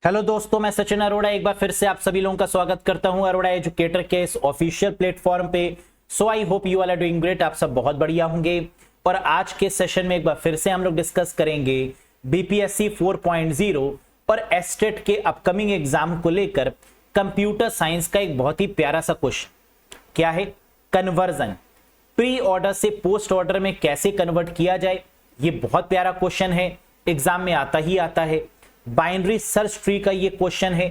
Hello दोस्तों, मैं सचिन अरोड़ा एक बार फिर से आप सभी लोगों का स्वागत करता हूं अरोड़ा एजुकेटर के इस ऑफिशियल प्लेटफॉर्म पे। So I hope you all are doing great. आप सब बहुत बढ़िया होंगे। और आज के सेशन में एक बार फिर से हम लोग डिस्कस करेंगे बीपीएससी 4.0 और एस्टेट के अपकमिंग एग्जाम को लेकर कंप्यूटर साइंस का एक बहुत ही प्यारा सा क्वेश्चन। क्या है? कन्वर्जन। प्री ऑर्डर से पोस्ट ऑर्डर में कैसे कन्वर्ट किया जाए, ये बहुत प्यारा क्वेश्चन है, एग्जाम में आता ही आता है। बाइनरी सर्च ट्री का ये क्वेश्चन है,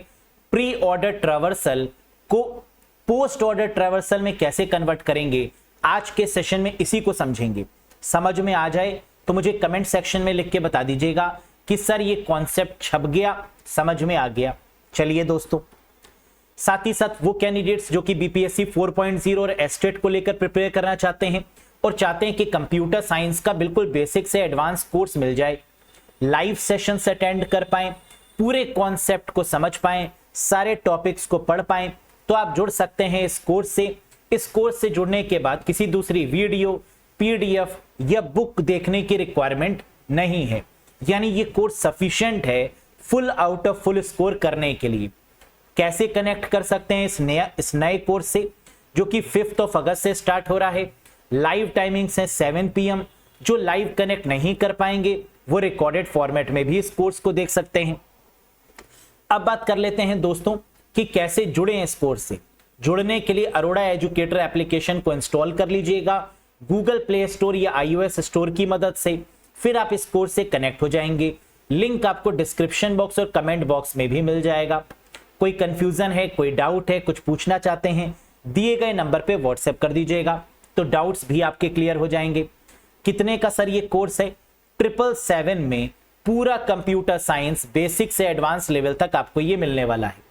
प्री ऑर्डर ट्रैवर्सल को पोस्ट ऑर्डर ट्रैवर्सल में कैसे कन्वर्ट करेंगे। आज के सेशन में इसी को समझेंगे। समझ में आ जाए तो मुझे कमेंट सेक्शन में लिख के बता दीजिएगा कि सर ये कॉन्सेप्ट छप गया, समझ में आ गया। चलिए दोस्तों, साथ ही साथ वो कैंडिडेट्स जो कि बीपीएससी 4.0 और एस्टेट को लेकर प्रिपेयर करना चाहते हैं और चाहते हैं कि कंप्यूटर साइंस का बिल्कुल बेसिक से एडवांस कोर्स मिल जाए, लाइव सेशन से अटेंड कर पाएं, पूरे कॉन्सेप्ट को समझ पाएं, सारे टॉपिक्स को पढ़ पाएं, तो आप जुड़ सकते हैं इस कोर्स से। इस कोर्स से जुड़ने के बाद किसी दूसरी वीडियो, पीडीएफ या बुक देखने की रिक्वायरमेंट नहीं है। यानी ये कोर्स सफिशिएंट है full out of full score करने के लिए। कैसे कनेक्ट कर सकते हैं इस नए कोर्स से, जो कि 5 अगस्त से स्टार्ट हो रहा है। लाइव टाइमिंग्स है 7 PM। जो लाइव कनेक्ट नहीं कर पाएंगे वो रिकॉर्डेड फॉर्मेट में भी इस कोर्स को देख सकते हैं। अब बात कर लेते हैं दोस्तों कि कैसे जुड़े इस कोर्स से। जुड़ने के लिए अरोड़ा एजुकेटर एप्लीकेशन को इंस्टॉल कर लीजिएगा गूगल प्ले स्टोर या iOS स्टोर की मदद से। फिर आप इस कोर्स से कनेक्ट हो जाएंगे। लिंक आपको डिस्क्रिप्शन बॉक्स और कमेंट बॉक्स में भी मिल जाएगा। कोई कंफ्यूजन है, कोई डाउट है, कुछ पूछना चाहते हैं, दिए गए नंबर पे व्हाट्सएप कर दीजिएगा, तो डाउट्स भी आपके क्लियर हो जाएंगे। कितने का सर ये कोर्स है? 777 में पूरा कंप्यूटर साइंस बेसिक से एडवांस लेवल तक आपको ये मिलने वाला है।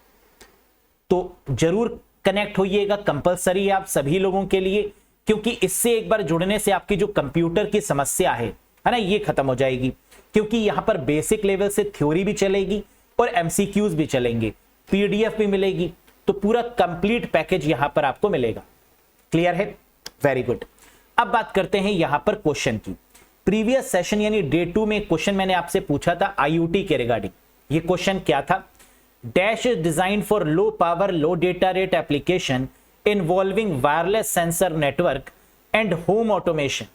तो जरूर कनेक्ट होइएगा, कंपलसरी है आप सभी लोगों के लिए, क्योंकि इससे एक बार जुड़ने से आपकी जो कंप्यूटर की समस्या है ना, ये खत्म हो जाएगी। क्योंकि यहां पर बेसिक लेवल से थ्योरी भी चलेगी और एमसीक्यूज भी चलेंगे, पीडीएफ भी मिलेगी, तो पूरा कंप्लीट पैकेज यहां पर आपको मिलेगा। क्लियर है? Very good. अब बात करते हैं यहां पर क्वेश्चन की। प्रीवियस सेशन यानी डे 2 में क्वेश्चन मैंने आपसे पूछा था आईओटी के रिगार्डिंग। ये क्वेश्चन क्या था? Dash is design for low power low data rate application involving wireless sensor network and home automation.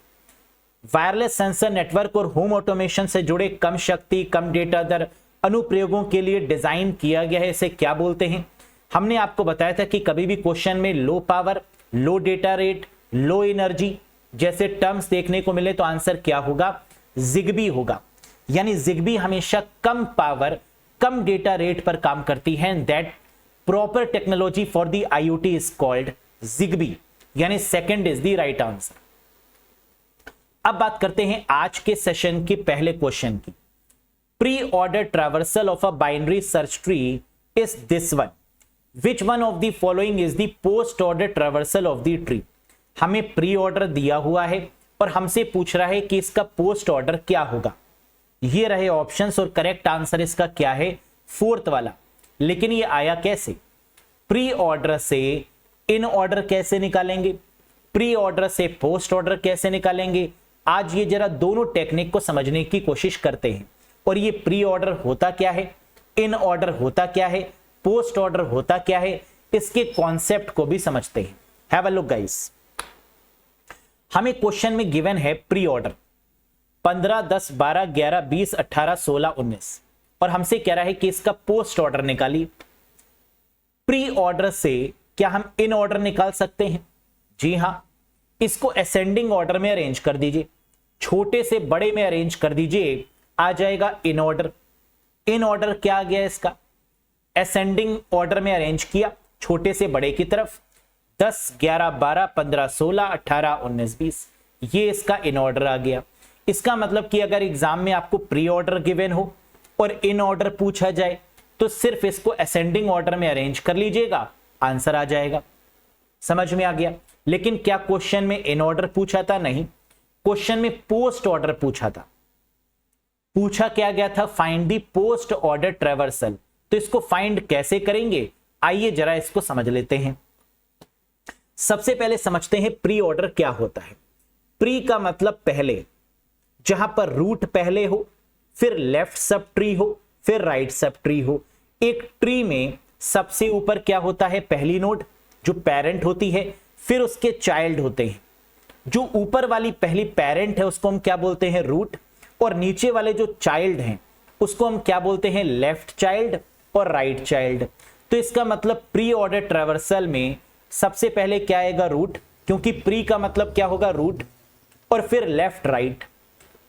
Wireless sensor network और होम ऑटोमेशन से जुड़े कम शक्ति कम डेटा दर अनुप्रयोगों के लिए डिजाइन किया गया है। इसे क्या बोलते हैं? हमने आपको बताया था कि कभी भी क्वेश्चन में लो पावर, लो डेटा रेट, लो एनर्जी जैसे टर्म्स देखने को मिले तो आंसर क्या होगा? जिग्बी होगा। यानी जिग्बी हमेशा कम पावर कम डेटा रेट पर काम करती है। That proper technology for the IoT is called Zigbee. यानी second is the right answer. अब बात करते हैं आज के सेशन के पहले क्वेश्चन की। Pre order traversal of a binary search tree is this one. Which one of the following is the post order traversal of the tree. हमें प्री ऑर्डर दिया हुआ है और हमसे पूछ रहा है कि इसका पोस्ट ऑर्डर क्या होगा। ये रहे ऑप्शंस और करेक्ट आंसर इसका क्या है? 4th वाला। लेकिन ये आया कैसे? प्री ऑर्डर से इन ऑर्डर कैसे निकालेंगे, प्री ऑर्डर से पोस्ट ऑर्डर कैसे निकालेंगे, आज ये जरा दोनों टेक्निक को समझने की कोशिश करते हैं। और ये प्री ऑर्डर होता क्या है, इन ऑर्डर होता क्या है, पोस्ट ऑर्डर होता क्या है, इसके कॉन्सेप्ट को भी समझते हैं। Have a look guys. हमें क्वेश्चन में गिवन है प्री ऑर्डर 15, 10, 12, 11, 20, 18, 16, 19 और हमसे कह रहा है कि इसका पोस्ट ऑर्डर निकालिए। प्री ऑर्डर से क्या हम इन ऑर्डर निकाल सकते हैं? जी हां। इसको असेंडिंग ऑर्डर में अरेंज कर दीजिए, छोटे से बड़े में अरेंज कर दीजिए, आ जाएगा इन ऑर्डर। इन ऑर्डर क्या आ गया इसका? असेंडिंग ऑर्डर में अरेंज किया छोटे से बड़े की तरफ। 10, 11, 12, 15, 16, 18, 19, 20 ये इसका इन ऑर्डर आ गया। इसका मतलब कि अगर एग्जाम में आपको प्री ऑर्डर गिवन हो और इन ऑर्डर पूछा जाए तो सिर्फ इसको असेंडिंग ऑर्डर में अरेंज कर लीजिएगा, आंसर आ जाएगा। समझ में आ गया? लेकिन क्या क्वेश्चन में इन ऑर्डर पूछा था? नहीं, क्वेश्चन में पोस्ट ऑर्डर पूछा था। पूछा क्या गया था? Find the post order traversal. तो इसको फाइंड कैसे करेंगे, आइए जरा इसको समझ लेते हैं। सबसे पहले समझते हैं प्री ऑर्डर क्या होता है। प्री का मतलब पहले, जहां पर रूट पहले हो, फिर लेफ्ट सब ट्री हो, फिर राइट सब ट्री हो, एक ट्री में सबसे ऊपर क्या होता है, पहली नोड जो पेरेंट होती है, फिर उसके चाइल्ड होते हैं। जो ऊपर वाली पहली पेरेंट है उसको हम क्या बोलते हैं, रूट, और नीचे वाले जो चाइल्ड हैं उसको हम क्या बोलते हैं, लेफ्ट चाइल्ड और राइट चाइल्ड। तो इसका मतलब प्री ऑर्डर ट्रैवर्सल में सबसे पहले क्या आएगा, रूट, क्योंकि प्री का मतलब क्या होगा, रूट, और फिर लेफ्ट राइट।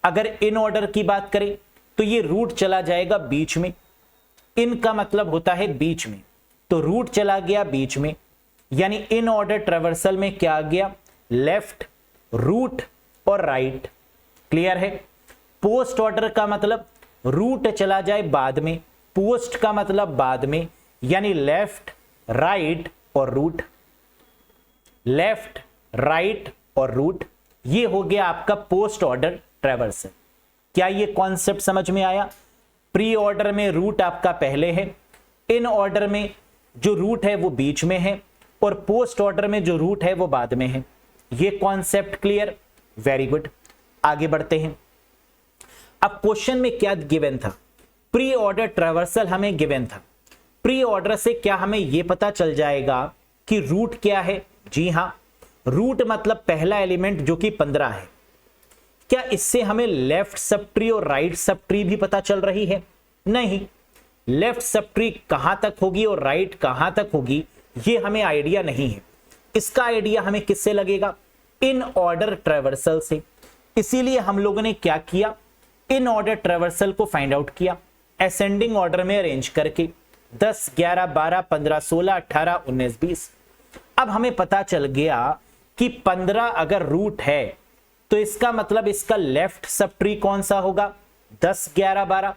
अगर इन ऑर्डर की बात करें तो ये रूट चला जाएगा बीच में, इन का मतलब होता है बीच में, तो रूट चला गया बीच में, यानी इन ऑर्डर ट्रैवर्सल में क्या आ गया, लेफ्ट, रूट और राइट। क्लियर है। पोस्ट ऑर्डर का मतलब रूट चला जाए बाद में, पोस्ट का मतलब बाद में, यानी लेफ्ट, राइट और रूट, लेफ्ट, राइट और रूट। ये हो गया आपका पोस्ट ऑर्डर ट्रैवर्सल। क्या ये कॉन्सेप्ट समझ में आया? प्री ऑर्डर में रूट आपका पहले है, इन ऑर्डर में जो रूट है वो बीच में है, और पोस्ट ऑर्डर में जो रूट है वो बाद में है। ये कॉन्सेप्ट क्लियर? Very good. आगे बढ़ते हैं। अब क्वेश्चन में क्या गिवन था, प्री ऑर्डर ट्रैवर्सल हमें गिवन था। प्री ऑर्डर से क्या हमें यह पता चल जाएगा कि रूट क्या है? जी हां, रूट मतलब पहला एलिमेंट जो कि 15 है। क्या इससे हमें लेफ्ट सब ट्री और राइट सब ट्री भी पता चल रही है? नहीं, लेफ्ट सब ट्री कहां तक होगी और राइट कहां तक होगी ये हमें आइडिया नहीं है। इसका आइडिया हमें किससे लगेगा? इन ऑर्डर ट्रैवर्सल से। इसीलिए हम लोगों ने क्या किया, इन ऑर्डर ट्रैवर्सल को फाइंड आउट किया, असेंडिंग ऑर्डर में अरेंज करके 10, 11, 12, 15, 16, 18, 19, 20। अब हमें पता चल गया कि 15 अगर रूट है तो इसका मतलब इसका लेफ्ट सब ट्री कौन सा होगा, 10, 11, 12,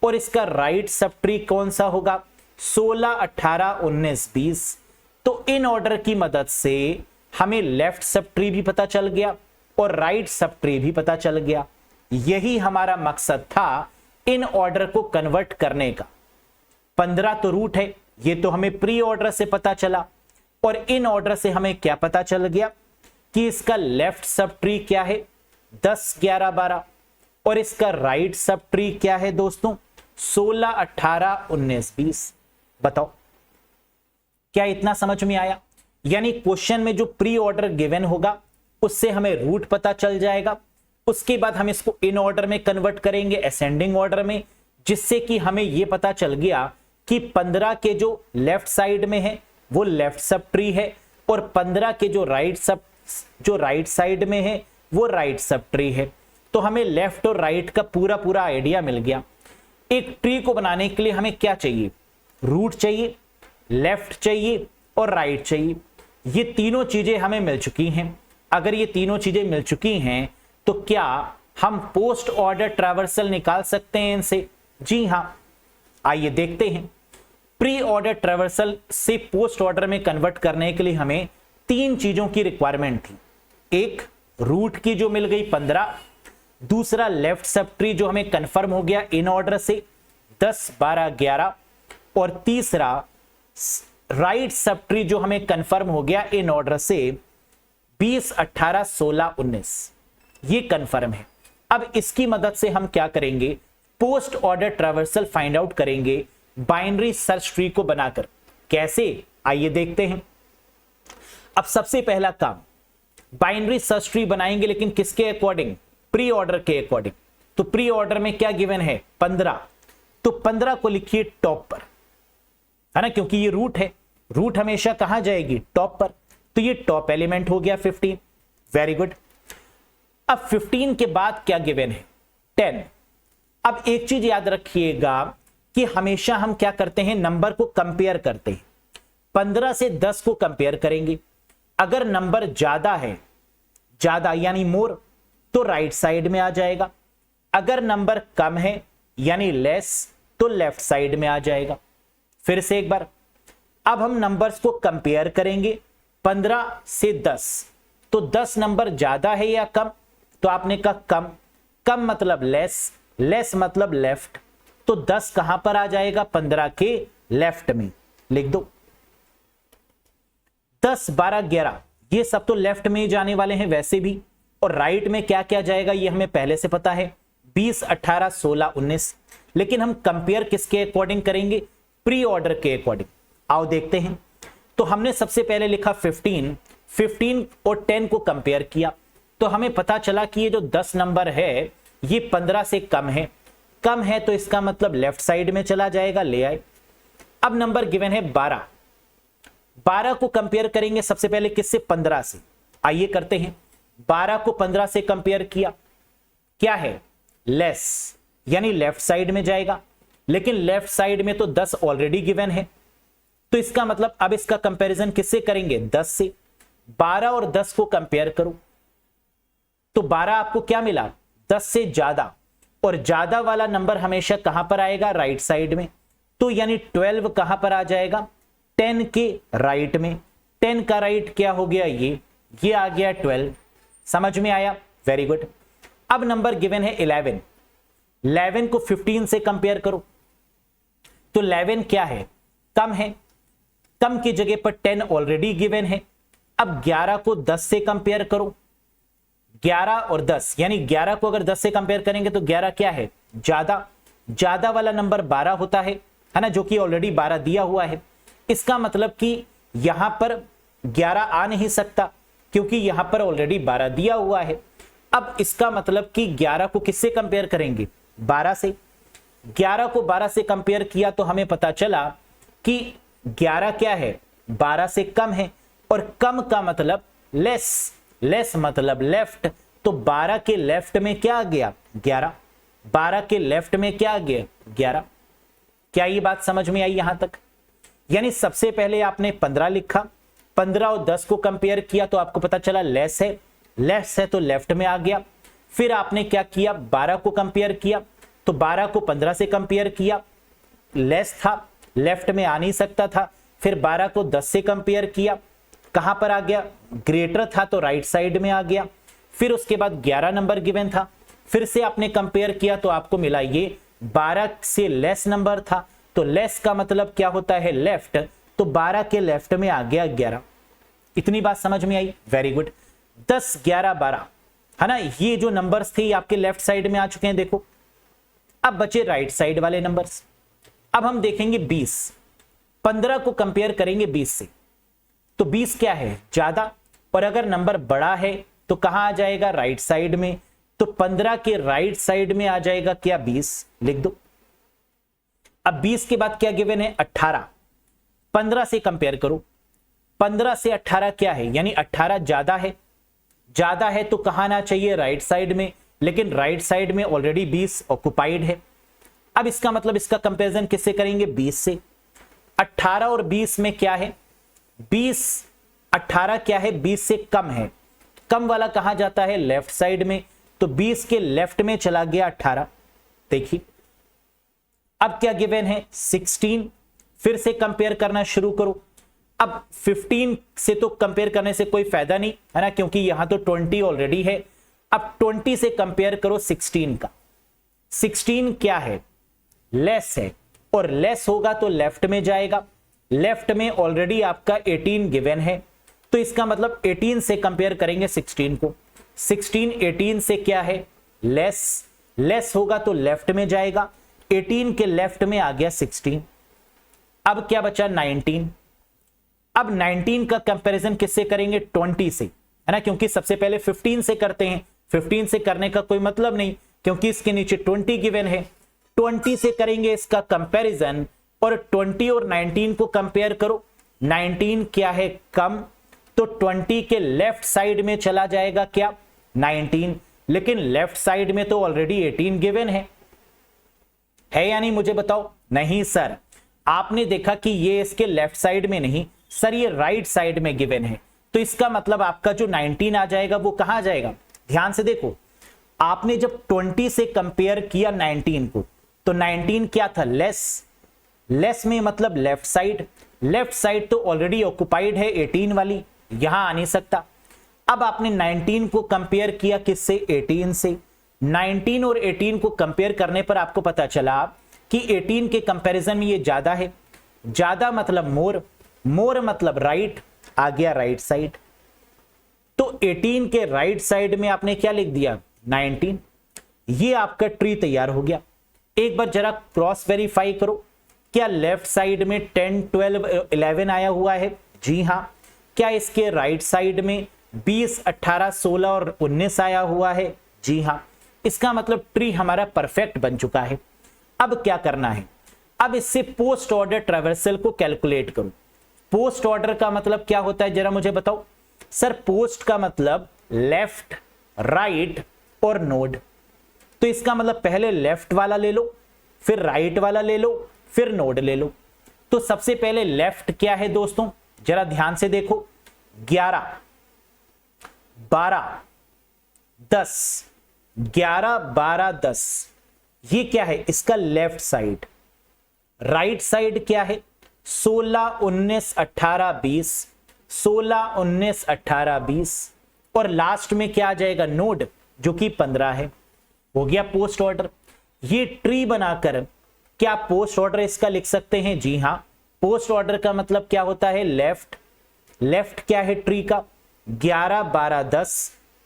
और इसका राइट सब ट्री कौन सा होगा, 16, 18, 19, 20। तो इन ऑर्डर की मदद से हमें लेफ्ट सब ट्री भी पता चल गया और राइट सब ट्री भी पता चल गया। यही हमारा मकसद था इन ऑर्डर को कन्वर्ट करने का। 15 तो रूट है, ये तो हमें प्री ऑर्डर से पता चला, और इन ऑर्डर से हमें क्या पता चल गया कि इसका लेफ्ट सब ट्री क्या है, 10, 11, 12, और इसका राइट सब ट्री क्या है दोस्तों, 16, 18, 19, 20। बताओ क्या इतना समझ में आया? यानी क्वेश्चन में जो प्री ऑर्डर गिवन होगा उससे हमें रूट पता चल जाएगा, उसके बाद हम इसको इन ऑर्डर में कन्वर्ट करेंगे असेंडिंग ऑर्डर में, जिससे कि हमें यह पता चल गया कि 15 के जो लेफ्ट साइड में है वो लेफ्ट सब ट्री है, और 15 के जो राइट साइड में है वो राइट सब ट्री है। तो हमें लेफ्ट और राइट का पूरा आइडिया मिल गया। एक ट्री को बनाने के लिए हमें क्या चाहिए, रूट चाहिए, लेफ्ट चाहिए और राइट चाहिए। ये तीनों चीजें हमें मिल चुकी हैं। अगर ये तीनों चीजें मिल चुकी हैं तो क्या हम पोस्ट ऑर्डर ट्रैवर्सल निकाल सकते हैं इनसे? जी हां, आइए देखते हैं। प्री ऑर्डर ट्रैवर्सल से पोस्ट ऑर्डर में कन्वर्ट करने के लिए हमें 3 चीजों की रिक्वायरमेंट थी। एक, रूट की जो मिल गई 15, दूसरा लेफ्ट सब ट्री जो हमें कंफर्म हो गया इन ऑर्डर से 10, 12, 11, और तीसरा राइट सब ट्री जो हमें कंफर्म हो गया इन ऑर्डर से 20, 18, 16, 19। ये कंफर्म है। अब इसकी मदद से हम क्या करेंगे, post order traversal find out करेंगे बाइनरी सर्च ट्री को बनाकर। कैसे, आइए देखते हैं। अब सबसे पहला काम, बाइनरी सर्च ट्री बनाएंगे, लेकिन किसके अकॉर्डिंग, प्री ऑर्डर के अकॉर्डिंग। तो प्री ऑर्डर में क्या गिवन है, 15, तो 15 को लिखिए टॉप पर, है ना, क्योंकि ये रूट है, रूट हमेशा कहां जाएगी, टॉप पर। तो ये टॉप एलिमेंट हो गया 15। Very good. अब 15 के बाद क्या गिवन है, 10। अब एक चीज याद रखिएगा कि हमेशा हम क्या करते हैं, नंबर को कंपेयर करते हैं। 15 से 10 को कंपेयर करेंगे। अगर नंबर ज्यादा है, ज्यादा यानी मोर, तो राइट साइड में आ जाएगा। अगर नंबर कम है यानी लेस, तो लेफ्ट साइड में आ जाएगा। फिर से एक बार, अब हम नंबर्स को कंपेयर करेंगे 15 से 10, तो 10 नंबर ज्यादा है या कम, तो आपने कहा कम, कम मतलब लेस, लेस मतलब लेफ्ट, तो 10 कहां पर आ जाएगा, 15 के लेफ्ट में। लिख दो 10, 12, 11 ये सब तो लेफ्ट में जाने वाले हैं वैसे भी, और राइट में क्या क्या जाएगा ये हमें पहले से पता है, 20, 18, 16, 19। लेकिन हम कंपेयर किसके अकॉर्डिंग करेंगे, प्री ऑर्डर के अकॉर्डिंग। आओ देखते हैं। तो हमने सबसे पहले लिखा 15 और 10 को कंपेयर किया, तो हमें पता चला कि ये जो 10 नंबर है ये 15 से कम है, तो इसका मतलब लेफ्ट साइड में चला जाएगा, ले आए। अब नंबर गिवन है 12 को कंपेयर करेंगे सबसे पहले किससे, 15 से। आइए करते हैं। 12 को 15 से कंपेयर किया, क्या है, लेस, यानी लेफ्ट साइड में जाएगा, लेकिन लेफ्ट साइड में तो 10 ऑलरेडी गिवन है, तो इसका मतलब अब इसका कंपैरिजन किससे करेंगे, 10 से। 12 और 10 को कंपेयर करो तो 12 आपको क्या मिला, 10 से ज्यादा, और ज्यादा वाला नंबर हमेशा कहां पर आएगा, राइट साइड में। तो यानी 12 कहां पर आ जाएगा, 10 के राइट में। 10 का राइट क्या हो गया, ये आ गया 12। समझ में आया, वेरी गुड। अब नंबर गिवन है 11 को 15 से कंपेयर करो, तो 11 क्या है, कम है, कम की जगह पर 10 ऑलरेडी गिवन है। अब 11 को 10 से कंपेयर करो, 11 और 10, यानी 11 को अगर 10 से कंपेयर करेंगे तो 11 क्या है, ज्यादा वाला नंबर 12 होता है ना, जो कि ऑलरेडी 12 दिया हुआ है। इसका मतलब कि यहां पर 11 आ नहीं सकता क्योंकि यहां पर ऑलरेडी 12 दिया हुआ है। अब इसका मतलब कि 11 को किससे कंपेयर करेंगे, 12 से। 11 को 12 से कंपेयर किया तो हमें पता चला कि 11 क्या है, 12 से कम है, और कम का मतलब लेस मतलब लेफ्ट, तो 12 के लेफ्ट में क्या आ गया, 11। 12 के लेफ्ट में क्या आ गया, 11। क्या ये बात समझ में आई यहां तक? यानी सबसे पहले आपने 15 लिखा, 15 और 10 को कंपेयर किया तो आपको पता चला लेस है तो लेफ्ट में आ गया। फिर आपने क्या किया, 12 को कंपेयर किया, तो 12 को 15 से कंपेयर किया, लेस था, लेफ्ट में आ नहीं सकता था। फिर 12 को 10 से कंपेयर किया, कहां पर आ गया, ग्रेटर था तो राइट साइड में आ गया। फिर उसके बाद 11 नंबर गिवन था, फिर से आपने कंपेयर किया तो आपको मिला ये 12 से लेस नंबर था, तो लेस का मतलब क्या होता है, लेफ्ट, तो 12 के लेफ्ट में आ गया 11। इतनी बात समझ में आई, वेरी गुड। 10, 11, 12 है ना, ये जो नंबर्स थे आपके लेफ्ट साइड में आ चुके हैं, देखो। अब बचे राइट साइड वाले नंबर्स। अब हम देखेंगे 20, 15 को कंपेयर करेंगे 20 से, तो 20 क्या है, ज्यादा, और अगर नंबर बड़ा है तो कहां आ जाएगा, राइट साइड में। तो 15 के राइट साइड में आ जाएगा क्या, 20, लिख दो। अब 20 के बाद क्या गिवन है, 18। 15 से कंपेयर करो, 15 से 18 क्या है, यानी 18 ज्यादा है तो कहां आना चाहिए, राइट साइड में, लेकिन राइट साइड में ऑलरेडी 20 ऑक्युपाइड है। अब इसका मतलब इसका कंपैरिजन किससे करेंगे, 20 से। 18 और 20 में क्या है, 18 क्या है, 20 से कम है, कम वाला कहां जाता है, लेफ्ट साइड में, तो 20 के लेफ्ट में चला गया 18। देखिए अब क्या गिवन है, 16। फिर से कंपेयर करना शुरू करो। अब 15 से तो कंपेयर करने से कोई फायदा नहीं है ना, क्योंकि यहां तो 20 ऑलरेडी है। अब 20 से कंपेयर करो 16 का। 16 क्या है, लेस है, और लेस होगा तो लेफ्ट में जाएगा। लेफ्ट में ऑलरेडी आपका 18 गिवन है, तो इसका मतलब 18 से कंपेयर करेंगे 16 को। 16 18 से क्या है, लेस होगा तो लेफ्ट में जाएगा। 18 के लेफ्ट में आ गया 16। अब क्या बचा, 19। अब 19 का कंपैरिजन किससे करेंगे, 20 से, है ना, क्योंकि सबसे पहले 15 से करते हैं। 15 से करने का कोई मतलब नहीं क्योंकि इसके नीचे 20 गिवन है। 20 से करेंगे इसका कंपैरिजन, और 20 और 19 को कंपेयर करो। 19 क्या है, कम, तो 20 के लेफ्ट साइड में चला जाएगा क्या, 19, लेकिन लेफ्ट साइड में तो ऑलरेडी 18 गिवन है या नहीं, मुझे बताओ। नहीं सर, आपने देखा कि ये इसके लेफ्ट साइड में नहीं सर, ये राइट साइड में गिवन है, तो इसका मतलब आपका जो 19 आ जाएगा वो कहां जाएगा, ध्यान से देखो। आपने जब 20 से कंपेयर किया 19 को, तो 19 क्या था, लेस में मतलब लेफ्ट साइड तो ऑलरेडी ऑक्युपाइड है 18 वाली, यहां आ नहीं सकता। अब आपने 19 को कंपेयर किया किससे, 18 से। 19 और 18 को कंपेयर करने पर आपको पता चला कि 18 के कंपैरिजन में ये ज्यादा है। ज्यादा मतलब मोर मतलब राइट, आ गया राइट साइड। तो 18 के राइट साइड में आपने क्या लिख दिया, 19। ये आपका ट्री तैयार हो गया। एक बार जरा क्रॉस वेरीफाई करो क्या लेफ्ट साइड में 10, 12, 11 आया हुआ है? जी हां। क्या इसके राइट साइड में 20, 18, 16 और 19 आया हुआ है? जी हां। इसका मतलब ट्री हमारा परफेक्ट बन चुका है। अब क्या करना है? अब इससे पोस्ट ऑर्डर ट्रैवर्सल को कैलकुलेट करो। पोस्ट ऑर्डर का मतलब क्या होता है, जरा मुझे बताओ। सर पोस्ट का मतलब लेफ्ट, राइट और नोड। तो इसका मतलब पहले लेफ्ट वाला ले लो, फिर राइट वाला ले लो, फिर नोड ले लो। तो सबसे पहले लेफ्ट क्या है दोस्तों, जरा ध्यान से देखो। 11, 12, 10, 11, 12, 10, ये क्या है? इसका लेफ्ट साइड। राइट साइड क्या है? 16, 19, 18, 20, 16, 19, 18, 20 और लास्ट में क्या आ जाएगा? नोड, जो कि 15 है। हो गया पोस्ट ऑर्डर। ये ट्री बनाकर क्या पोस्ट ऑर्डर इसका लिख सकते हैं? जी हां। पोस्ट ऑर्डर का मतलब क्या होता है? लेफ्ट। लेफ्ट क्या है ट्री का? 11, 12, 10,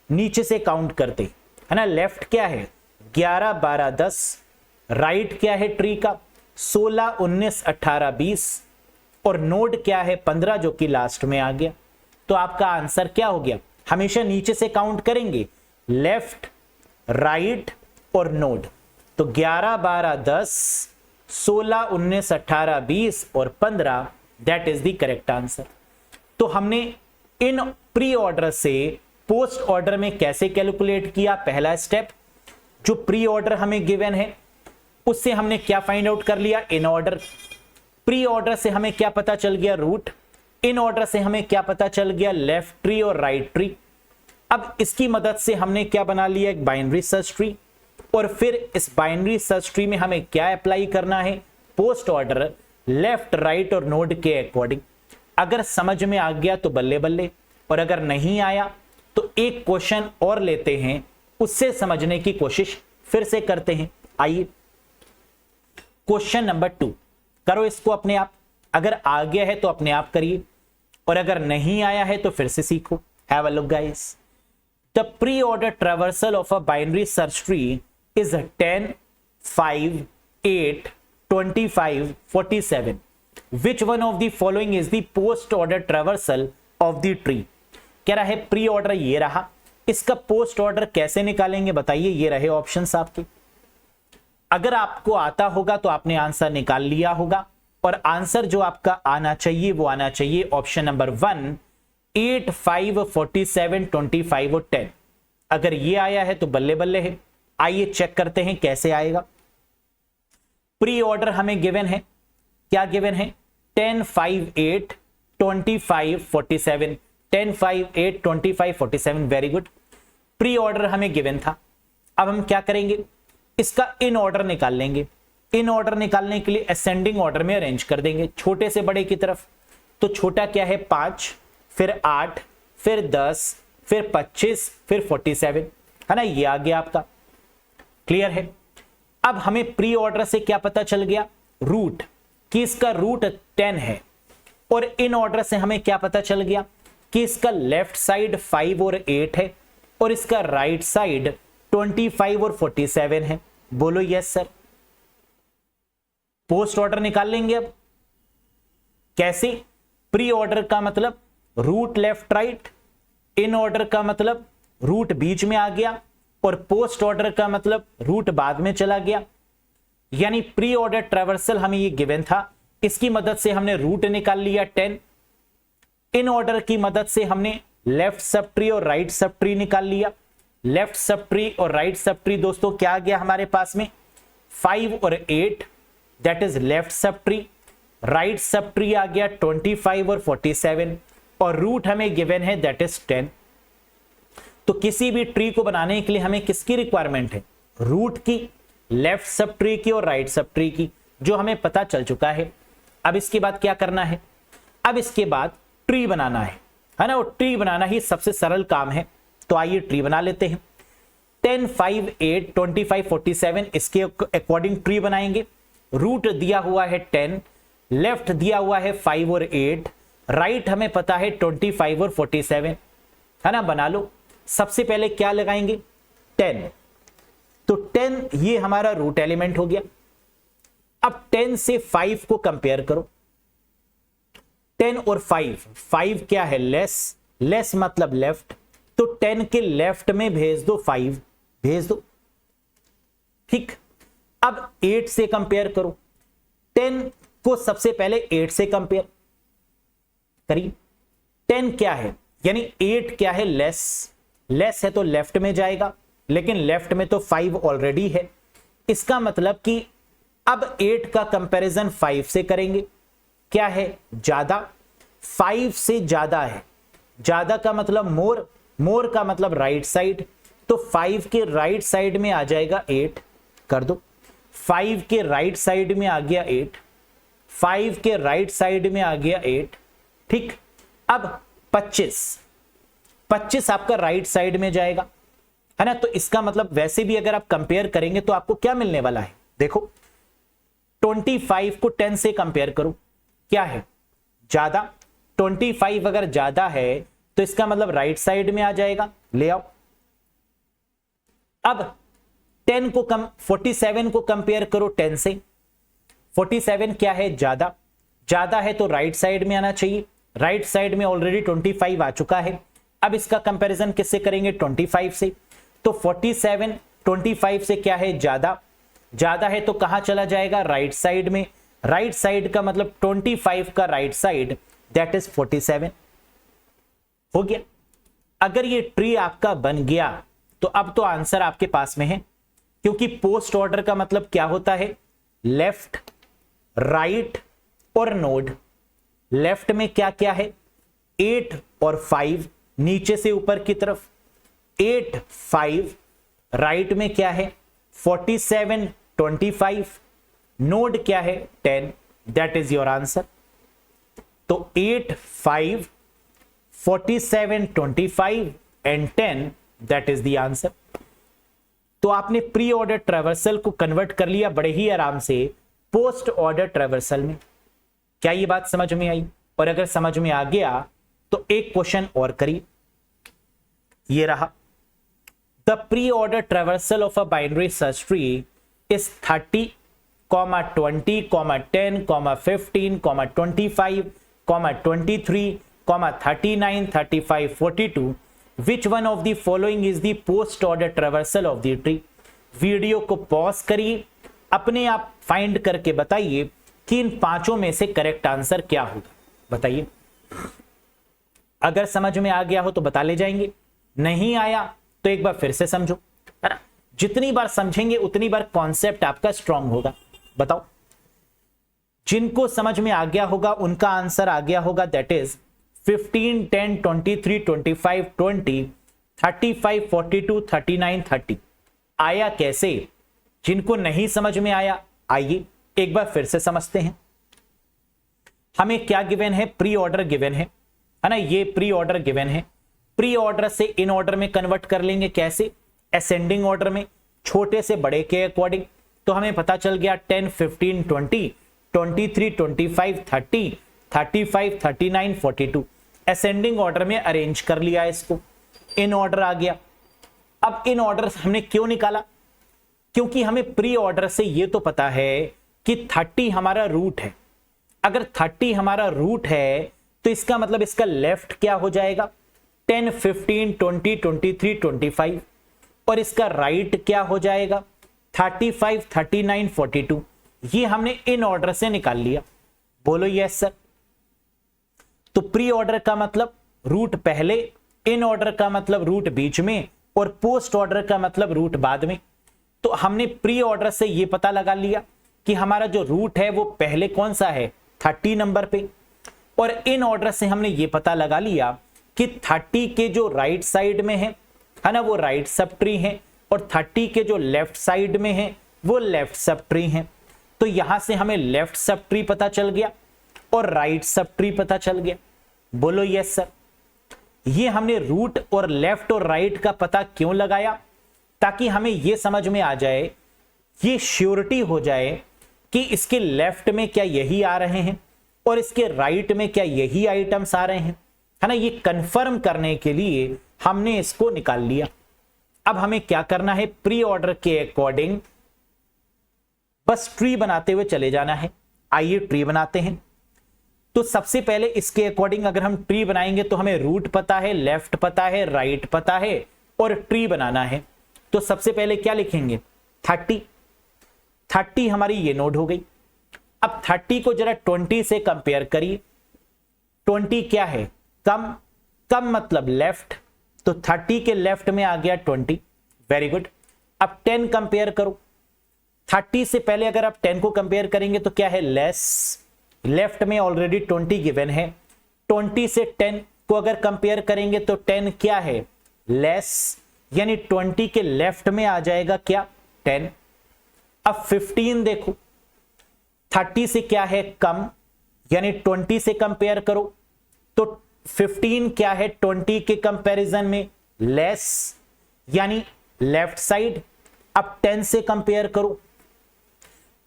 नीचे से काउंट करते है ना। लेफ्ट क्या है? 11, 12, 10। राइट क्या है ट्री का? 16, 19, 18, 20 और नोड क्या है? 15, जो कि लास्ट में आ गया। तो आपका आंसर क्या हो गया? हमेशा नीचे से काउंट करेंगे, लेफ्ट, राइट और नोड। तो 11, 12, 10, 16, 19, 18, 20 और 15, that is the correct answer. तो हमने इन प्री ऑर्डर से पोस्ट ऑर्डर में कैसे कैलकुलेट किया? पहला स्टेप, जो प्री ऑर्डर हमें गिवन है उससे हमने क्या फाइंड आउट कर लिया? In order. प्री ऑर्डर से हमें क्या पता चल गया? रूट। इन ऑर्डर से हमें क्या पता चल गया? लेफ्ट ट्री और राइट ट्री। अब इसकी मदद से हमने क्या बना लिया? एक बाइनरी सर्च ट्री। और फिर इस बाइनरी सर्च ट्री में हमें क्या अप्लाई करना है? पोस्ट ऑर्डर लेफ्ट, राइट और नोड के अकॉर्डिंग। अगर समझ में आ गया तो बल्ले बल्ले, और अगर नहीं आया तो एक क्वेश्चन और लेते हैं, उससे समझने की कोशिश फिर से करते हैं। आइए क्वेश्चन नंबर 2 करो इसको अपने आप। अगर आ गया है तो अपने आप करिए, और अगर नहीं आया है तो फिर से सीखो। Have a look guys. The pre order traversal of a binary search tree is 10, 5, 8, 25, 47. Which one of the following is the post order traversal of the tree? कह रहा है प्री ऑर्डर ये रहा, इसका पोस्ट ऑर्डर कैसे निकालेंगे बताइए। ये रहे ऑप्शंस आपके। अगर आपको आता होगा तो आपने आंसर निकाल लिया होगा, और आंसर जो आपका आना चाहिए वो आना चाहिए ऑप्शन नंबर 1, 8, 5, 47, 25 और 10। अगर ये आया है तो बल्ले बल्ले है। आइए चेक करते हैं कैसे आएगा। प्री ऑर्डर हमें गिवन है, क्या गिवन है? 10, 5, 8, 25, 47। 10, 5, 8, 25, 47। Very good. प्री ऑर्डर हमें गिवन था। अब हम क्या करेंगे? इसका इन ऑर्डर निकाल लेंगे। इन ऑर्डर निकालने के लिए असेंडिंग ऑर्डर में अरेंज कर देंगे, छोटे से बड़े की तरफ। तो छोटा क्या है? 5, फिर 8, फिर 10, फिर 25, फिर 47, है ना। ये आ गया आपका। क्लियर है? अब हमें प्री ऑर्डर से क्या पता चल गया? रूट, कि इसका रूट 10 है। और इन ऑर्डर से हमें क्या पता चल गया? कि इसका लेफ्ट साइड 5 और 8 है, और इसका राइट साइड 25 और 47 है। बोलो यस सर। पोस्ट ऑर्डर निकाल लेंगे अब। कैसे? प्री ऑर्डर का मतलब root left right, in order का मतलब रूट बीच में आ गया, और पोस्ट ऑर्डर का मतलब रूट बाद में चला गया। यानी प्री ऑर्डर ट्रैवर्सल हमें ये गिवन था, इसकी मदद से हमने रूट निकाल लिया 10। इन ऑर्डर की मदद से हमने लेफ्ट सब ट्री और राइट सब ट्री निकाल लिया। लेफ्ट सब ट्री और राइट सब ट्री दोस्तों क्या आ गया हमारे पास में? 5 और 8, that is left sub tree. Right sub tree आ गया 25 और 47, और रूट हमें गिवन है दैट इज 10। तो किसी भी ट्री को बनाने के लिए हमें किसकी रिक्वायरमेंट है? रूट की, लेफ्ट सब ट्री की और राइट सब ट्री की, जो हमें पता चल चुका है। अब इसके बाद क्या करना है? अब इसके बाद ट्री बनाना है ना। वो ट्री बनाना ही सबसे सरल काम है। तो आइए ट्री बना लेते हैं। 10, 5, 8, 25, 47 इसके अकॉर्डिंग ट्री बनाएंगे। रूट दिया हुआ है 10, लेफ्ट दिया हुआ है 5 और 8, राइट हमें पता है 25 और 47, है ना। बना लो। सबसे पहले क्या लगाएंगे? 10। तो 10 ये हमारा रूट एलिमेंट हो गया। अब 10 से 5 को कंपेयर करो, 10 और 5, 5 क्या है, लेस, लेस मतलब लेफ्ट, तो 10 के लेफ्ट में भेज दो 5, भेज दो, ठीक। अब 8 से कंपेयर करो, 10 को सबसे पहले 8 से कंपेयर करिए, 10 क्या है, यानी 8 क्या है, लेस, लेस है तो लेफ्ट में जाएगा, लेकिन लेफ्ट में तो 5 ऑलरेडी है, इसका मतलब कि अब 8 का कंपैरिजन 5 से करेंगे, क्या है, ज्यादा, 5 से ज्यादा है, ज्यादा का मतलब मोर, मोर का मतलब राइट साइड, तो 5 के राइट साइड में आ जाएगा 8, कर दो, 5 के राइट साइड में आ गया 8, 5 के राइट साइड में आ गया 8, ठीक। अब 25, 25 आपका राइट साइड में जाएगा, है ना, तो इसका मतलब वैसे भी अगर आप कंपेयर करेंगे तो आपको क्या मिलने वाला है, देखो 25 को 10 से कंपेयर करो, क्या है, ज्यादा, 25 अगर ज्यादा है तो इसका मतलब राइट साइड में आ जाएगा, ले आओ। अब 10 को 47 को कंपेयर करो 10 से, 47 क्या है, ज्यादा, ज्यादा है तो राइट साइड में आना चाहिए, राइट साइड में ऑलरेडी 25 आ चुका है, अब इसका कंपैरिजन किससे करेंगे, 25 से, तो 47 25 से क्या है, ज्यादा, ज्यादा है तो कहां चला जाएगा, राइट साइड में, राइट साइड का मतलब 25 का राइट साइड दैट इज 47, हो गया। अगर ये ट्री आपका बन गया तो अब तो आंसर आपके पास में है, क्योंकि पोस्ट ऑर्डर का मतलब क्या होता है, लेफ्ट, राइट और नोड। लेफ्ट में क्या क्या है, 8 और 5, नीचे से ऊपर की तरफ 8 5, राइट में क्या है 47 25, नोड क्या है 10, दैट इज योर आंसर। तो 8 5 47 25 and 10 that is the answer. तो आपने प्री ऑर्डर ट्रैवर्सल को कन्वर्ट कर लिया बड़े ही आराम से पोस्ट ऑर्डर ट्रैवर्सल में। क्या ये बात समझ में आई? और अगर समझ में आ गया तो एक क्वेश्चन और करिए, ये रहा। The pre order traversal of a binary search tree is 30, 20, 10, 15, 25, 23, 39, 35, 42. Which one of the following is the post order traversal of the tree? Video को पॉज करिए, अपने आप फाइंड करके बताइए कि इन पांचों में से करेक्ट आंसर क्या होगा, बताइए। अगर समझ में आ गया हो तो बता ले जाएंगे, नहीं आया तो एक बार फिर से समझो, है ना। जितनी बार समझेंगे उतनी बार कॉन्सेप्ट आपका स्ट्रांग होगा। बताओ, जिनको समझ में आ गया होगा उनका आंसर आ गया होगा, दैट इज 15, 10, 23, 25, 20, 35, 42, 39, 30। आया कैसे? जिनको नहीं समझ में आया, आइए एक बार फिर से समझते हैं। हमें क्या गिवन है? प्री ऑर्डर गिवन है ना, ये प्री ऑर्डर गिवन है। प्री ऑर्डर से इन ऑर्डर में कन्वर्ट कर लेंगे, कैसे? असेंडिंग ऑर्डर में, छोटे से बड़े के अकॉर्डिंग। तो हमें पता चल गया 10, 15, 20, 23, 25, 30, 35, 39, 42। असेंडिंग ऑर्डर में अरेंज कर लिया इसको, इन ऑर्डर आ गया। अब इन ऑर्डर हमने क्यों निकाला? क्योंकि हमें प्री ऑर्डर से ये तो पता है कि 30 हमारा रूट है। अगर 30 हमारा रूट है तो इसका मतलब इसका लेफ्ट क्या हो जाएगा? 10, 15, 20, 23, 25। और इसका राइट क्या हो जाएगा? 35, 39, 42। ये हमने इन ऑर्डर से निकाल लिया। बोलो यस सर। तो प्री ऑर्डर का मतलब रूट पहले, इन ऑर्डर का मतलब रूट बीच में, और पोस्ट ऑर्डर का मतलब रूट बाद में। तो हमने प्री ऑर्डर से यह पता लगा लिया कि हमारा जो रूट है वो पहले कौन सा है? 30 नंबर पे। और इन ऑर्डर से हमने ये पता लगा लिया कि 30 के जो राइट साइड में है ना, वो राइट सब ट्री है, और 30 के जो लेफ्ट साइड में है वो लेफ्ट सब ट्री है। तो यहां से हमें लेफ्ट सब ट्री पता चल गया और राइट सब ट्री पता चल गया। बोलो यस सर। ये हमने रूट और लेफ्ट और राइट का पता क्यों लगाया? ताकि हमें यह समझ में आ जाए, ये श्योरिटी हो जाए कि इसके लेफ्ट में क्या यही आ रहे हैं और इसके राइट में क्या यही आइटम्स आ रहे हैं, है ना। ये कंफर्म करने के लिए हमने इसको निकाल लिया। अब हमें क्या करना है? प्री ऑर्डर के अकॉर्डिंग बस ट्री बनाते हुए चले जाना है। आइए ट्री बनाते हैं। तो सबसे पहले इसके अकॉर्डिंग अगर हम ट्री बनाएंगे तो हमें रूट पता है, लेफ्ट पता है, राइट पता है और ट्री बनाना है। तो सबसे पहले क्या लिखेंगे? 30 हमारी ये नोड हो गई। अब 30 को जरा 20 से कंपेयर करिए। 20 क्या है? कम। कम मतलब लेफ्ट, तो 30 के लेफ्ट में आ गया 20। Very good. अब 10 कंपेयर करो। 30 से पहले अगर आप 10 को कंपेयर करेंगे तो क्या है? लेस। लेफ्ट में ऑलरेडी 20 गिवन है। 20 से 10 को अगर कंपेयर करेंगे तो 10 क्या है? लेस, यानी 20 के लेफ्ट में आ जाएगा क्या? 10। अब 15 देखो, 30 से क्या है? कम, यानी 20 से कंपेयर करो तो 15 क्या है? 20 के कंपैरिजन में लेस, यानी लेफ्ट साइड। अब 10 से कंपेयर करो,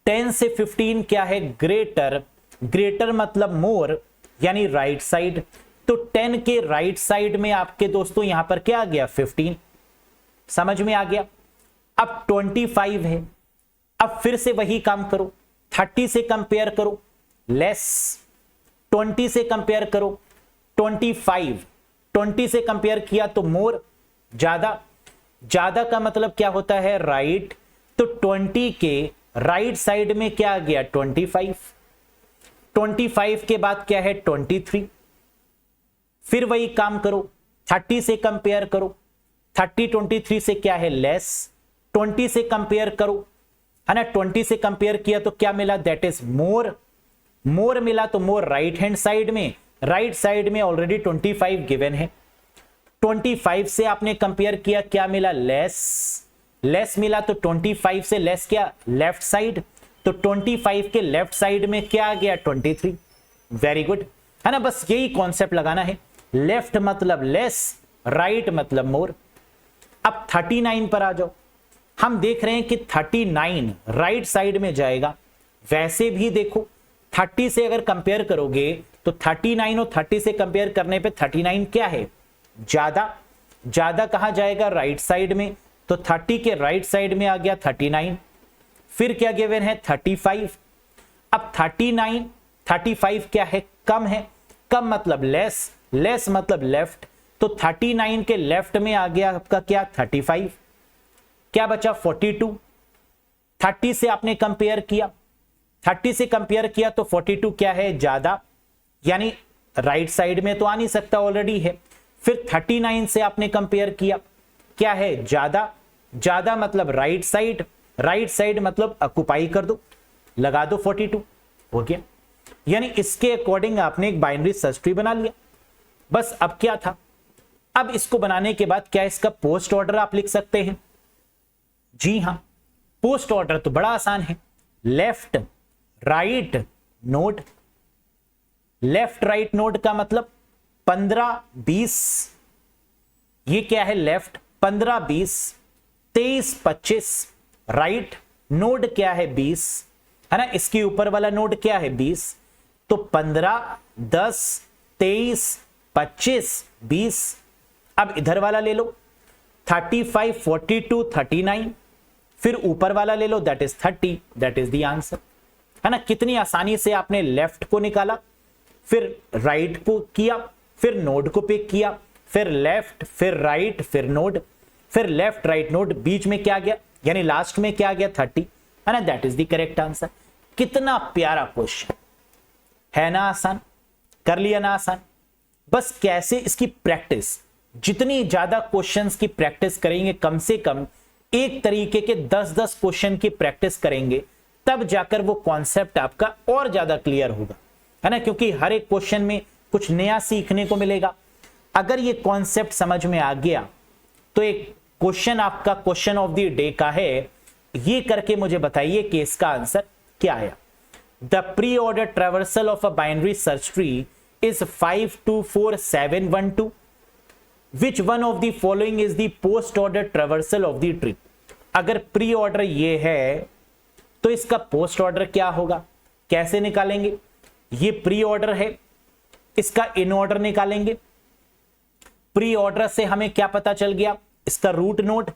10 से 15 क्या है? ग्रेटर। ग्रेटर मतलब मोर, यानी राइट साइड। तो 10 के राइट साइड में आपके दोस्तों यहां पर क्या आ गया? 15। समझ में आ गया? अब 25 है। अब फिर से वही काम करो, 30 से कंपेयर करो, लेस। 20 से कंपेयर करो, 25। 20 से कंपेयर किया तो मोर, ज्यादा। ज्यादा का मतलब क्या होता है? राइट। तो 20 के राइट साइड में क्या आ गया? 25। 25 के बाद क्या है? 23। फिर वही काम करो, 30 से कंपेयर करो, 30 23 से क्या है? लेस। 20 से कंपेयर करो, है ना? 20 से कंपेयर किया तो क्या मिला? That is more. मोर मिला तो मोर राइट हैंड साइड में। राइट साइड में ऑलरेडी 25 गिवन है। 25 से आपने कंपेयर किया, क्या मिला? लेस। लेस मिला तो 25 से लेस क्या? Left side. तो 25 के लेफ्ट साइड में क्या आ गया? 23। वेरी गुड, है ना? बस यही कॉन्सेप्ट लगाना है। लेफ्ट मतलब लेस, राइट मतलब मोर। अब 39 पर आ जाओ। हम देख रहे हैं कि 39 राइट साइड में जाएगा। वैसे भी देखो 30 से अगर कंपेयर करोगे तो 39 और 30 से कंपेयर करने पे 39 क्या है? ज्यादा। ज्यादा कहां जाएगा? राइट साइड में। तो 30 के राइट साइड में आ गया 39। फिर क्या गिवन है? 35। अब 39 35 क्या है? कम है। कम मतलब लेस, लेस मतलब लेफ्ट। तो 39 के लेफ्ट में आ गया आपका क्या? 35। क्या बचा? 42। 30 से आपने कंपेयर किया, 30 से कंपेयर किया तो 42 क्या है? ज्यादा, यानी राइट साइड में तो आ नहीं सकता, ऑलरेडी है। फिर 39 से आपने कंपेयर किया, क्या है? ज्यादा। ज्यादा मतलब राइट साइड। राइट साइड मतलब ऑक्युपाई कर दो, लगा दो 42। हो गया। यानी इसके अकॉर्डिंग आपने एक बाइनरी सर्च ट्री बना लिया। बस अब क्या था? अब इसको बनाने के बाद क्या इसका पोस्ट ऑर्डर आप लिख सकते हैं? जी हां, पोस्ट ऑर्डर तो बड़ा आसान है। Left right node. Left right node का मतलब 15 20, ये क्या है? लेफ्ट। 15 20 23 25, राइट। नोड क्या है? 20, है ना? इसके ऊपर वाला नोड क्या है? 20। तो 15 10 23 25 20। अब इधर वाला ले लो, 35 42 39। फिर ऊपर वाला ले लो, that is 30। That is the answer, है ना? कितनी आसानी से आपने लेफ्ट को निकाला, फिर राइट को किया, फिर नोड को पिक किया, फिर लेफ्ट, फिर राइट, फिर नोड, फिर लेफ्ट राइट नोड, बीच में क्या गया? यानी लास्ट में क्या गया? 30, है ना? That is the correct answer. कितना प्यारा क्वेश्चन है ना? आसान कर लिया ना? आसान। बस कैसे इसकी प्रैक्टिस, जितनी ज्यादा क्वेश्चंस की प्रैक्टिस करेंगे, कम से कम एक तरीके के 10-10 क्वेश्चन की प्रैक्टिस करेंगे, तब जाकर वो कॉन्सेप्ट आपका और ज्यादा क्लियर होगा, है ना? क्योंकि हर एक क्वेश्चन में कुछ नया सीखने को मिलेगा। अगर ये कॉन्सेप्ट समझ में आ गया तो एक क्वेश्चन आपका क्वेश्चन ऑफ द डे का है, ये करके मुझे बताइए कि इसका आंसर क्या आया। The pre order traversal of a binary search tree is 524 712। Which one of the following is the post order traversal of the tree? अगर प्री ऑर्डर ये है तो इसका पोस्ट ऑर्डर क्या होगा? कैसे निकालेंगे? ये प्री ऑर्डर है, इसका इन ऑर्डर निकालेंगे। प्री ऑर्डर से हमें क्या पता चल गया? इसका रूट नोड।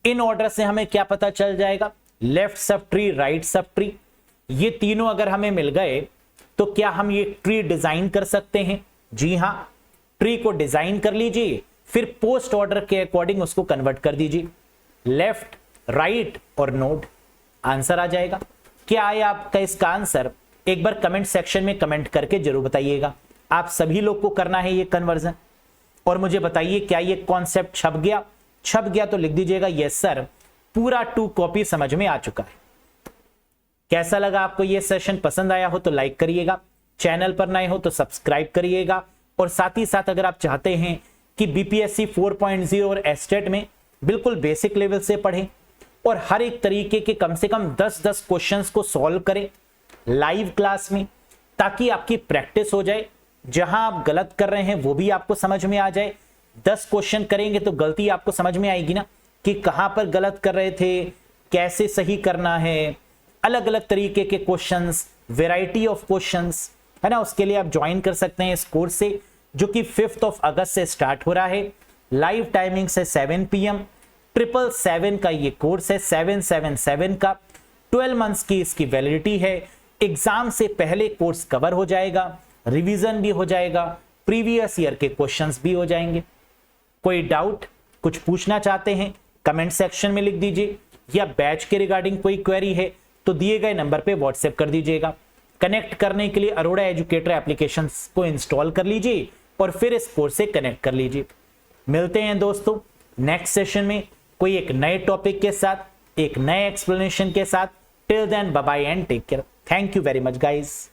इन ऑर्डर से हमें क्या पता चल जाएगा? Left sub tree, right sub tree, ये तीनों अगर हमें मिल गए तो क्या हम ये ट्री डिजाइन कर सकते हैं? जी हां, ट्री को डिजाइन कर लीजिए, फिर पोस्ट ऑर्डर के अकॉर्डिंग उसको कन्वर्ट कर दीजिए, लेफ्ट, राइट और नोड, आंसर आ जाएगा। क्या आए आपका इसका आंसर? एक बार कमेंट सेक्शन में कमेंट करके जरूर बताइएगा। आप सभी लोग को करना है ये कन्वर्जन, और मुझे बताइए क्या ये कॉन्सेप्ट छप गया? छप गया तो लिख दीजिएगा यस सर, पूरा 2 कॉपी समझ में आ चुका है। कैसा लगा आपको ये सेशन? पसंद आया हो तो लाइक करिएगा, चैनल पर नए हो तो सब्सक्राइब करिएगा, और साथ ही साथ अगर आप चाहते हैं कि बीपीएससी 4.0 और एस्टेट में बिल्कुल बेसिक लेवल से पढ़ें और हर एक तरीके के कम से कम 10-10 क्वेश्चंस को सॉल्व करें लाइव क्लास में, ताकि आपकी प्रैक्टिस हो जाए, जहां आप गलत कर रहे हैं वो भी आपको समझ में आ जाए। 10 क्वेश्चन करेंगे तो गलती आपको समझ में आएगी ना, कि कहां पर गलत कर रहे थे, कैसे सही करना है, अलग अलग तरीके के क्वेश्चंस, वैरायटी ऑफ क्वेश्चंस, है ना। उसके लिए आप ज्वाइन कर सकते हैं इस कोर्स से, जो कि 5 अगस्त से स्टार्ट हो रहा है। लाइव टाइमिंग से 7 PM, 777 का ये कोर्स है, 777 का, 12 मंथ्स की इसकी वैलिडिटी है। एग्जाम से पहले कोर्स कवर हो जाएगा, रिवीजन भी हो जाएगा, प्रीवियस ईयर के क्वेश्चंस भी हो जाएंगे। कोई डाउट, कुछ पूछना चाहते हैं, कमेंट सेक्शन में लिख दीजिए, या बैच के रिगार्डिंग कोई क्वेरी है तो दिए गए नंबर पे व्हाट्सएप कर दीजिएगा। कनेक्ट करने के लिए अरोड़ा एजुकेटर एप्लीकेशन को इंस्टॉल कर लीजिए और फिर इस कोर्स से कनेक्ट कर लीजिए। मिलते हैं दोस्तों नेक्स्ट सेशन में कोई एक नए टॉपिक के साथ, एक नए एक्सप्लेनेशन के साथ। Till then bye bye and take care. Thank you very much guys.